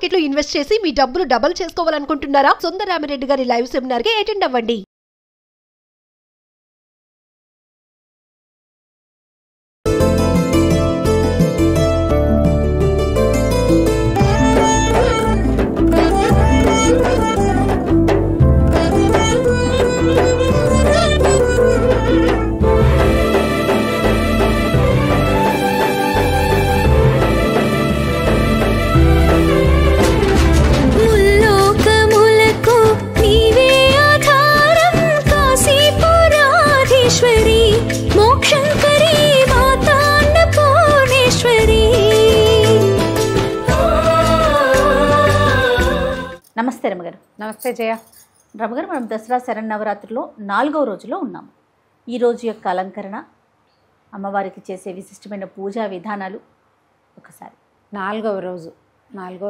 Market లో invest చేసి మీ డబ్బులు డబుల్ చేసుకోవాలనుకుంటున్నారా? సుందరరామిరెడ్డి గారి లైవ్ సెమినార్ కి అటెండ్ అవ్వండి. నమస్తే రమగారు. నమస్తే జయ. రమగారు, మనం దసరా శరన్నవరాత్రిలో 4వ రోజులో ఉన్నాము. ఈ రోజు యొక్క అలంకరణ, అమ్మవారికి చేసే విశిష్టమైన పూజా విధానాలు ఒకసారి. నాలుగవ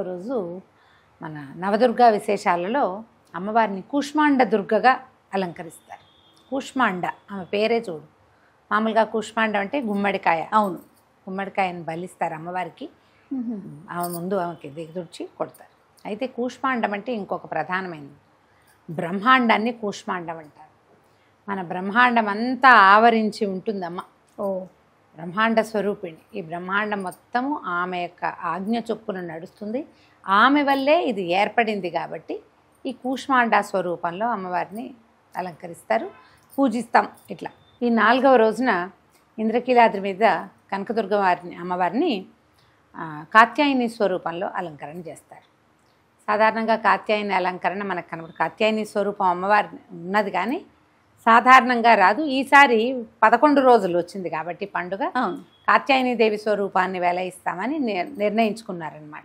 రోజు మన నవదుర్గా విశేషాలలో అమ్మవారిని కూష్మాండ దుర్గగా అలంకరిస్తారు. కూష్మాండ ఆమె పేరే చూడు. మామూలుగా కూష్మాండ అంటే గుమ్మడికాయ. అవును, గుమ్మడికాయను బలిస్తారు అమ్మవారికి. ఆమె ముందు ఆమెకి దిగుతుడిచి కొడతారు. అయితే కూష్మాండం అంటే ఇంకొక ప్రధానమైనది. బ్రహ్మాండాన్ని కూష్మాండం అంటారు. మన బ్రహ్మాండం అంతా ఆవరించి ఉంటుందమ్మ. బ్రహ్మాండ స్వరూపిణి. ఈ బ్రహ్మాండం మొత్తము ఆమె యొక్క ఆజ్ఞ చొప్పున నడుస్తుంది. ఆమె వల్లే ఇది ఏర్పడింది కాబట్టి ఈ కూష్మాండ స్వరూపంలో అమ్మవారిని అలంకరిస్తారు, పూజిస్తాం. ఇట్లా ఈ 4వ రోజున ఇంద్రకీలాద్రి మీద కనకదుర్గ అమ్మవారిని కాత్యాయని స్వరూపంలో అలంకరణ చేస్తారు. సాధారణంగా కాత్యాయని అలంకరణ మనకు కనబడు. కాత్యాయని స్వరూపం అమ్మవారి ఉన్నది కానీ సాధారణంగా రాదు. ఈసారి 11 రోజులు వచ్చింది కాబట్టి పండుగ కాత్యాయని దేవి స్వరూపాన్ని వెలయిస్తామని నిర్ణయించుకున్నారనమాట.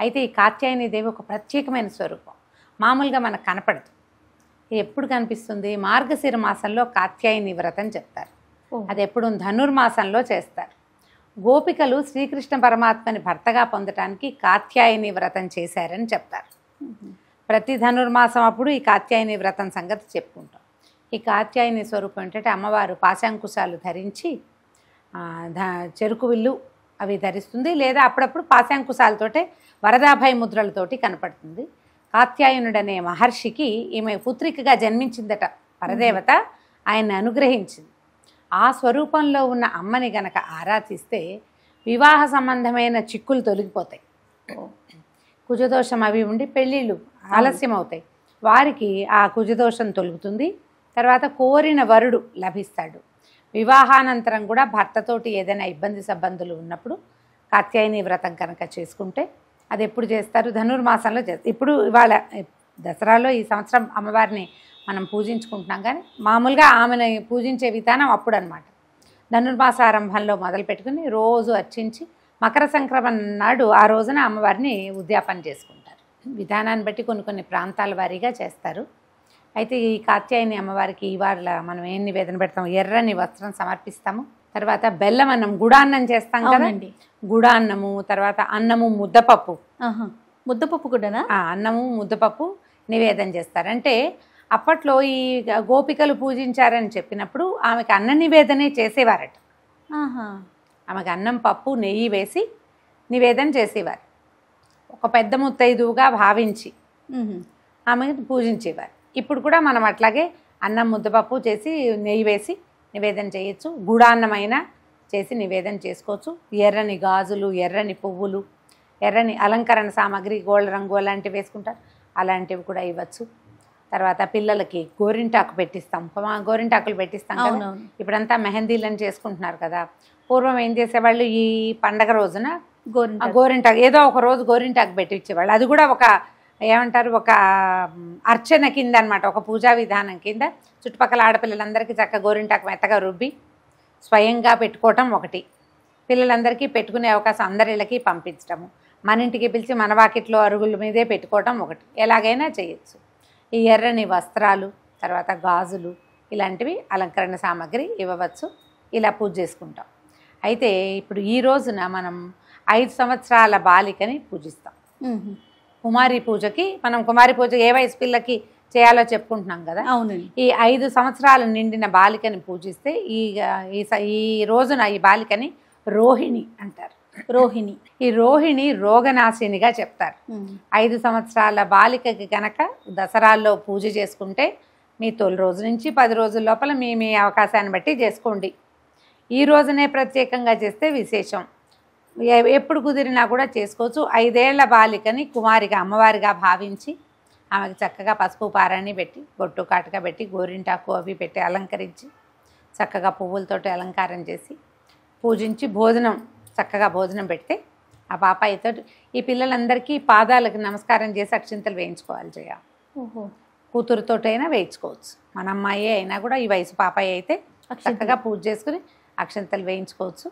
అయితే ఈ కాత్యాయని దేవి ఒక ప్రత్యేకమైన స్వరూపం. మామూలుగా మనకు కనపడదు. ఎప్పుడు కనిపిస్తుంది? మార్గశిర మాసంలో కాత్యాయని వ్రతం చెప్తారు. అది ఎప్పుడు ధనుర్మాసంలో చేస్తారు. గోపికలు శ్రీకృష్ణ పరమాత్మని భర్తగా పొందటానికి కాత్యాయని వ్రతం చేశారని చెప్తారు. ప్రతి ధనుర్మాసం అప్పుడు ఈ కాత్యాయని వ్రతం సంగతి చెప్పుకుంటాం. ఈ కాత్యాయని స్వరూపం ఏంటంటే అమ్మవారు పాశాంకుశాలు ధరించి చెరుకు విల్లు అవి ధరిస్తుంది. లేదా అప్పుడప్పుడు పాశాంకుశాలతోటే వరదాభయ ముద్రలతోటి కనపడుతుంది. కాత్యాయనుడనే మహర్షికి ఈమె పుత్రికగా జన్మించిందట పరదేవత. ఆయన్ని అనుగ్రహించింది. ఆ స్వరూపంలో ఉన్న అమ్మని గనక ఆరాధిస్తే వివాహ సంబంధమైన చిక్కులు తొలగిపోతాయి. కుజదోషం అవి ఉండి పెళ్ళిళ్ళు ఆలస్యం అవుతాయి. వారికి ఆ కుజదోషం తొలుగుతుంది. తర్వాత కోరిన వరుడు లభిస్తాడు. వివాహానంతరం కూడా భర్తతోటి ఏదైనా ఇబ్బంది సబ్బందులు ఉన్నప్పుడు కాత్యాయని వ్రతం కనుక చేసుకుంటే అది ఎప్పుడు చేస్తారు? ధనుర్మాసంలో చేస్తారు. ఇప్పుడు ఇవాళ దసరాలో ఈ సంవత్సరం అమ్మవారిని మనం పూజించుకుంటున్నాం కానీ మామూలుగా ఆమెను పూజించే విధానం అప్పుడు అనమాట. ధనుర్మాసారంభంలో మొదలు పెట్టుకుని రోజు అర్చించి మకర సంక్రమణ నాడు ఆ రోజున అమ్మవారిని ఉద్యాపన చేసుకుంటారు. విధానాన్ని బట్టి కొన్ని ప్రాంతాల వారీగా చేస్తారు. అయితే ఈ కాత్యాయని అమ్మవారికి ఇవాళ మనం ఏం నివేదన పెడతాం? ఎర్రని వస్త్రం సమర్పిస్తాము. తర్వాత బెల్లం అన్నం, గుడాన్నం చేస్తాం కదండి. గుడాన్నము, తర్వాత అన్నము, ముద్దపప్పు కూడానా? అన్నము ముద్దపప్పు నివేదన చేస్తారు. అంటే అప్పట్లో ఈ గోపికలు పూజించారని చెప్పినప్పుడు ఆమెకు అన్న నివేదనే చేసేవారట. ఆమెకు అన్నం, పప్పు, నెయ్యి వేసి నివేదన చేసేవారు. ఒక పెద్ద ముత్తైదువుగా భావించి ఆమెను పూజించేవారు. ఇప్పుడు కూడా మనం అట్లాగే అన్నం, ముద్దపప్పు చేసి నెయ్యి వేసి నివేదన చేయొచ్చు. గుడాన్నమైనా చేసి నివేదన చేసుకోవచ్చు. ఎర్రని గాజులు, ఎర్రని పువ్వులు, ఎర్రని అలంకరణ సామాగ్రి, గోళ్ళ రంగు అలాంటివి వేసుకుంటారు. అలాంటివి కూడా ఇవ్వచ్చు. తర్వాత పిల్లలకి గోరింటాకు పెట్టిస్తాం. గోరింటాకులు పెట్టిస్తాం కదా. ఇప్పుడంతా మెహందీలను చేసుకుంటున్నారు కదా. పూర్వం ఏం చేసేవాళ్ళు? ఈ పండగ రోజున గోరింటాకు ఏదో ఒక రోజు గోరింటాకు పెట్టి ఇచ్చేవాళ్ళు. అది కూడా ఒక ఏమంటారు, ఒక అర్చన కింద అనమాట, ఒక పూజా విధానం కింద. చుట్టుపక్కల ఆడపిల్లలందరికీ చక్కగా గోరింటాకు మెత్తగా రుబ్బి స్వయంగా పెట్టుకోవటం ఒకటి. పిల్లలందరికీ పెట్టుకునే అవకాశం అందరిళ్ళకి పంపించటము. మన ఇంటికి పిలిచి మన వాకిట్లో అరుగుల మీదే పెట్టుకోవటం ఒకటి. ఎలాగైనా చేయొచ్చు. ఈ ఎర్రని వస్త్రాలు, తర్వాత గాజులు ఇలాంటివి అలంకరణ సామాగ్రి ఇవ్వవచ్చు. ఇలా పూజ చేసుకుంటాం. అయితే ఇప్పుడు ఈ రోజున మనం 5 సంవత్సరాల బాలికని పూజిస్తాం. కుమారి పూజకి మనం కుమారి పూజ ఏ వయసు పిల్లకి చేయాలో చెప్పుకుంటున్నాం కదా. అవునండి. ఈ 5 సంవత్సరాలు నిండిన బాలికని పూజిస్తే ఈ రోజున ఈ బాలికని రోహిణి అంటారు. రోహిణి. ఈ రోహిణి రోగనాశినిగా చెప్తారు. 5 సంవత్సరాల బాలికకి కనుక దసరాల్లో పూజ చేసుకుంటే మీ తొలి రోజు నుంచి 10 రోజుల లోపల మీ మీ అవకాశాన్ని బట్టి చేసుకోండి. ఈ రోజునే ప్రత్యేకంగా చేస్తే విశేషం. ఎప్పుడు కుదిరినా కూడా చేసుకోవచ్చు. 5 ఏళ్ల బాలికని కుమారిగా అమ్మవారిగా భావించి ఆమెకు చక్కగా పసుపు పారాన్ని పెట్టి బొట్టు కాటుగా పెట్టి గోరింటాకు అవి పెట్టి అలంకరించి చక్కగా పువ్వులతోటి అలంకారం చేసి పూజించి చక్కగా భోజనం పెడితే ఆ పాపాయితో ఈ పిల్లలందరికీ పాదాలకు నమస్కారం చేసి అక్షింతలు వేయించుకోవాలి చేయాలి. కూతురుతోటైనా వేయించుకోవచ్చు. మన అమ్మాయి అయినా కూడా ఈ వయసు పాపాయి అయితే చక్కగా పూజ చేసుకుని అక్షింతలు వేయించుకోవచ్చు.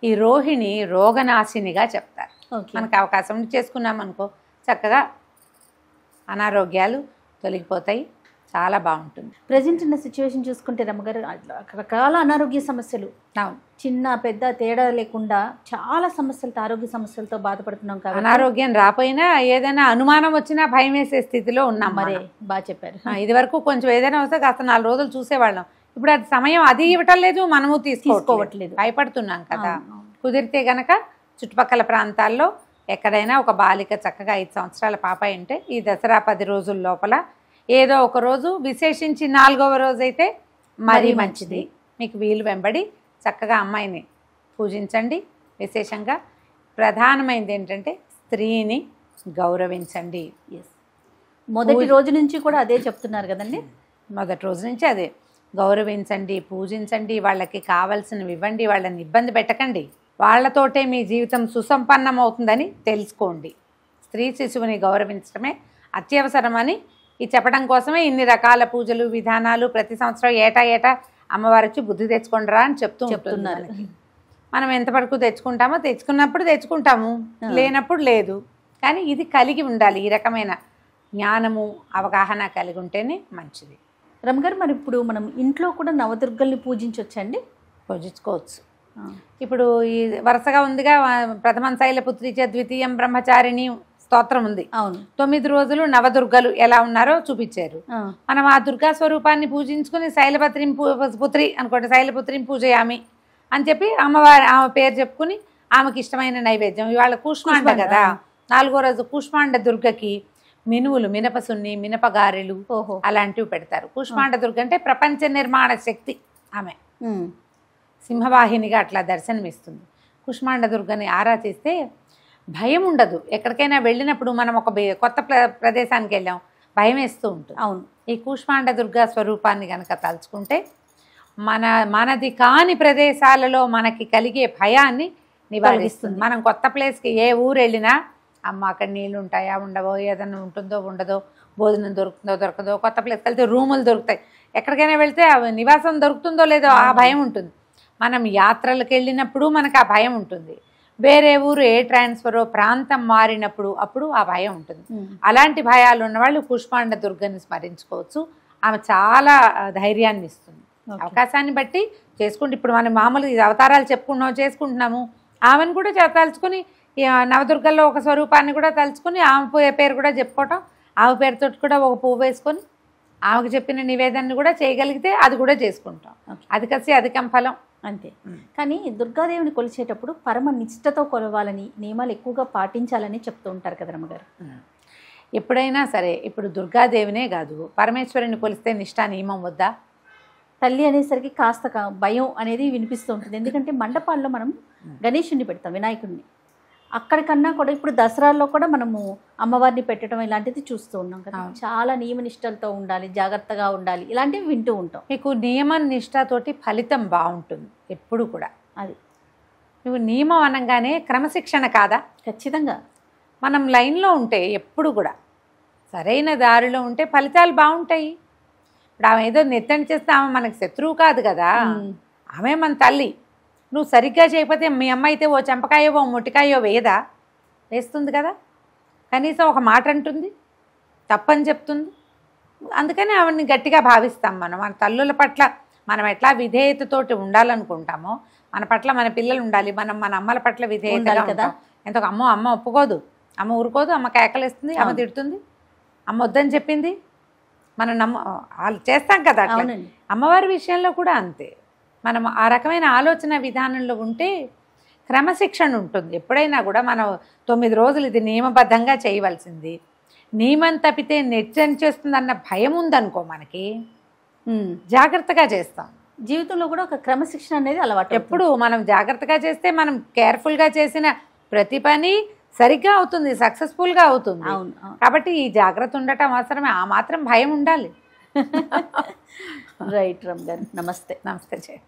ఈ రోహిణి రోగనాశినిగా చెప్తారు. మనకు అవకాశం ఉండి చేసుకున్నాం అనుకో చక్కగా అనారోగ్యాలు తొలగిపోతాయి. చాలా బాగుంటుంది. ప్రజెంట్ ఉన్న సిచ్యువేషన్ చూసుకుంటే రమ్మగారు రకరకాల అనారోగ్య సమస్యలు, చిన్న పెద్ద తేడా లేకుండా చాలా సమస్యలతో ఆరోగ్య సమస్యలతో బాధపడుతున్నాం కాబట్టి అనారోగ్యం రాపోయినా ఏదైనా అనుమానం వచ్చినా భయం వేసే స్థితిలో ఉన్నాం. మరే బాగా చెప్పారు. ఇది వరకు కొంచెం ఏదైనా వస్తే కాస్త 4 రోజులు చూసేవాళ్ళం. ఇప్పుడు అది సమయం అది ఇవ్వటం లేదు, మనము తీసుకోవట్లేదు, భయపడుతున్నాం కదా. కుదిరితే గనక చుట్టుపక్కల ప్రాంతాల్లో ఎక్కడైనా ఒక బాలిక చక్కగా 5 సంవత్సరాల పాప ఉంటే ఈ దసరా 10 రోజుల లోపల ఏదో ఒక రోజు విశేషించి 4వ రోజు అయితే మరీ మంచిది. మీకు వీలు వెంబడి చక్కగా అమ్మాయిని పూజించండి. విశేషంగా ప్రధానమైనది ఏంటంటే స్త్రీని గౌరవించండి. మొదటి రోజు నుంచి కూడా అదే చెప్తున్నారు కదండి. మొదటి రోజు నుంచి అదే గౌరవించండి, పూజించండి, వాళ్ళకి కావాల్సినవి ఇవ్వండి, వాళ్ళని ఇబ్బంది పెట్టకండి. వాళ్ళతోటే మీ జీవితం సుసంపన్నం అవుతుందని తెలుసుకోండి. స్త్రీ శిశువుని గౌరవించడమే అత్యవసరమని ఈ చెప్పడం కోసమే ఇన్ని రకాల పూజలు విధానాలు ప్రతి సంవత్సరం ఏటా అమ్మవారికి బుద్ధి తెచ్చుకుంటారా అని చెప్తున్నారు. మనం ఎంతవరకు తెచ్చుకుంటామో తెచ్చుకున్నప్పుడు తెచ్చుకుంటాము, లేనప్పుడు లేదు. కానీ ఇది కలిగి ఉండాలి. ఈ రకమైన జ్ఞానము అవగాహన కలిగి ఉంటేనే మంచిది. రమ్మగారు మరి ఇప్పుడు మనం ఇంట్లో కూడా నవదుర్గల్ని పూజించవచ్చండి? పూజించుకోవచ్చు. ఇప్పుడు ఈ వరుసగా ఉందిగా ప్రథమం శైలపుత్రి చ ద్వితీయం బ్రహ్మచారిణి స్తోత్రం ఉంది. అవును. 9 రోజులు నవదుర్గలు ఎలా ఉన్నారో చూపించారు. మనం ఆ దుర్గా స్వరూపాన్ని పూజించుకుని శైలపుత్రిం పుత్రి అనుకోండి, శైలపుత్రిం పూజయామి అని చెప్పి అమ్మవారి ఆమె పేరు చెప్పుకుని ఆమెకి ఇష్టమైన నైవేద్యం. ఇవాళ కూష్మాండ కదా, 4వ రోజు కూష్మాండ దుర్గకి మినువులు, మినపసున్ని, మినపగారెలు అలాంటివి పెడతారు. కూష్మాండ దుర్గ అంటే ప్రపంచ నిర్మాణ శక్తి. ఆమె సింహవాహినిగా అట్లా దర్శనమిస్తుంది. కూష్మాండ దుర్గని ఆరాధిస్తే భయం ఉండదు. ఎక్కడికైనా వెళ్ళినప్పుడు మనం ఒక కొత్త ప్రదేశానికి వెళ్ళాం, భయం వేస్తూ ఉంటుంది. అవును. ఈ కూష్మాండ దుర్గా స్వరూపాన్ని కనుక తలుచుకుంటే మనది కాని ప్రదేశాలలో మనకి కలిగే భయాన్ని నివారిస్తుంది. మనం కొత్త ప్లేస్కి ఏ ఊరు వెళ్ళినా అమ్మ అక్కడ నీళ్ళు ఉంటాయా ఉండవో, ఏదైనా ఉంటుందో ఉండదో, భోజనం దొరుకుతుందో దొరకదో, కొత్త ప్లేస్కి వెళ్తే రూములు దొరుకుతాయి, ఎక్కడికైనా వెళ్తే నివాసం దొరుకుతుందో లేదో ఆ భయం ఉంటుంది. మనం యాత్రలకు వెళ్ళినప్పుడు మనకు ఆ భయం ఉంటుంది. వేరే ఊరు ఏ ట్రాన్స్ఫరో ప్రాంతం మారినప్పుడు అప్పుడు ఆ భయం ఉంటుంది. అలాంటి భయాలు ఉన్నవాళ్ళు కూష్మాండ దుర్గని స్మరించుకోవచ్చు. ఆమె చాలా ధైర్యాన్ని ఇస్తుంది. అవకాశాన్ని బట్టి చేసుకుంటే ఇప్పుడు మనం మామూలు అవతారాలు చేసుకుంటున్నాము. ఆమెను కూడా తలుచుకుని నవదుర్గల్లో ఒక స్వరూపాన్ని కూడా తలుచుకుని ఆమె పేరు కూడా చెప్పుకోవటం, ఆమె పేరుతో కూడా ఒక పువ్వు వేసుకొని ఆమెకు చెప్పిన నివేదనని కూడా చేయగలిగితే అది కూడా చేసుకుంటాం. అధికసి అధికం ఫలం అంతే. కానీ దుర్గాదేవిని కొలిచేటప్పుడు పరమ నిష్ఠతో కొలవాలని, నియమాలు ఎక్కువగా పాటించాలని చెప్తూ ఉంటారు కదా రమ్మగారు. ఎప్పుడైనా సరే ఇప్పుడు దుర్గాదేవినే కాదు, పరమేశ్వరుని కొలిస్తే నిష్ఠా నియమం వద్దా? తల్లి అనేసరికి కాస్త భయం అనేది వినిపిస్తూ ఉంటుంది. ఎందుకంటే మండపాల్లో మనం గణేశుడిని పెడతాం, వినాయకుడిని. అక్కడికన్నా కూడా ఇప్పుడు దసరాల్లో కూడా మనము అమ్మవారిని పెట్టడం ఇలాంటిది చూస్తూ ఉన్నాం కదా. చాలా నియమ నిష్టలతో ఉండాలి, జాగ్రత్తగా ఉండాలి, ఇలాంటివి వింటూ ఉంటాం. మీకు నియమ నిష్టతోటి ఫలితం బాగుంటుంది ఎప్పుడు కూడా. అది నువ్వు నియమం అనగానే క్రమశిక్షణ కాదా? ఖచ్చితంగా. మనం లైన్లో ఉంటే ఎప్పుడు కూడా సరైన దారిలో ఉంటే ఫలితాలు బాగుంటాయి. ఇప్పుడు ఆమె ఏదో నెత్తని చేస్తే ఆమె మనకు శత్రువు కాదు కదా, ఆమె మన తల్లి. నువ్వు సరిగ్గా చేయకపోతే మీ అమ్మ అయితే ఓ చెంపకాయో ఓ మొట్టికాయో వేస్తుంది కదా, కనీసం ఒక మాట అంటుంది, తప్పని చెప్తుంది. అందుకని ఆవిడని గట్టిగా భావిస్తాం. మన తల్లుల పట్ల మనం ఎట్లా విధేయతతోటి ఉండాలనుకుంటామో మన పట్ల మన పిల్లలు ఉండాలి. మన అమ్మల పట్ల విధేయతగా కదా. ఎంతో అమ్మ ఒప్పుకోదు, అమ్మ ఊరుకోదు, అమ్మ కేకలేస్తుంది, అమ్మ తిడుతుంది, అమ్మ వద్దని చెప్పింది, మనం వాళ్ళు చేస్తాం కదా. అట్లా అమ్మవారి విషయంలో కూడా అంతే. మనం ఆ రకమైన ఆలోచన విధానంలో ఉంటే క్రమశిక్షణ ఉంటుంది. ఎప్పుడైనా కూడా మనం 9 రోజులు ఇది నియమబద్ధంగా చేయవలసింది, నియమం తప్పితే నెట్ చేస్తుందన్న భయం ఉందనుకో మనకి, జాగ్రత్తగా చేస్తాం. జీవితంలో కూడా ఒక క్రమశిక్షణ అనేది అలవాటు. ఎప్పుడు మనం జాగ్రత్తగా చేస్తే, మనం కేర్ఫుల్గా చేసిన ప్రతి పని సరిగ్గా అవుతుంది, సక్సెస్ఫుల్గా అవుతుంది. అవును. కాబట్టి ఈ జాగ్రత్త ఉండటం అవసరమే. ఆ మాత్రం భయం ఉండాలి. రైట్ రమ్ గారు, నమస్తే. నమస్తే జయ.